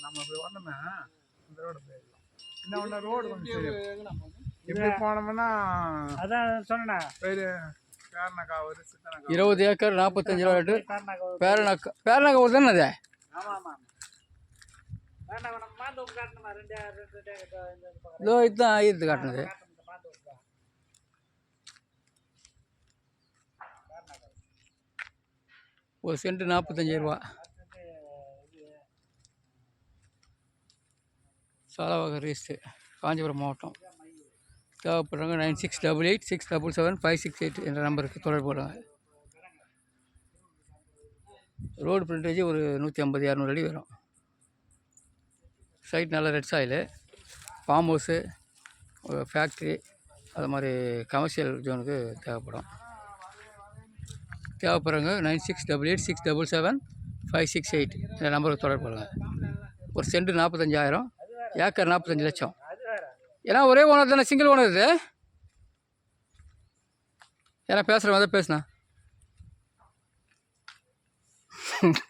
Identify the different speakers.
Speaker 1: நம்ம இப்படி வரணுமே இந்த ரோடு போயிடலாம். இன்னும் ரோடு கொஞ்சம் சரி இப்படி போனோம்னா
Speaker 2: அதான் சொன்னேன்
Speaker 1: பேர் பேரணக்கா ஒரு சித்தனக்கா
Speaker 3: 20 ஏக்கர் 45 ரூபா ரேட்டு. பேரணக்கா ஒரு தானே அது?
Speaker 2: ஆமாம் ஆமாம் வேண்டாம் நம்ம மாந்தோப்பு காட்டணுமா ரெண்டு
Speaker 3: இதோ இதுதான் ஆயிரத்து காட்டுனது. ஒரு சென்ட் 45 ரூபா. சாலவாக ரீஸ்ட்டு, காஞ்சிபுரம் மாவட்டம். தேவைப்படுறாங்க 9688677568 என்ற நம்பருக்கு தொடர்பு கொள்ளுங்க. ரோடு ஃப்ரண்டேஜ் ஒரு 150-200 அடி வரும். சைட் நல்ல red soil, form house, factory, அது மாதிரி கமர்ஷியல் ஜோனுக்கு தேவைப்படும். தேவைப்படுறவங்க 9688677568 இந்த நம்பருக்கு தொடர்பு கொள்ளுங்கள். ஒரு சென்ட் 45,000, ஏக்கர் 45 லட்சம். ஏன்னா ஒரே ஓனர் தானே, சிங்கிள் ஓனர் இது. ஏன்னா பேசுகிறவங்க தான் பேசுனா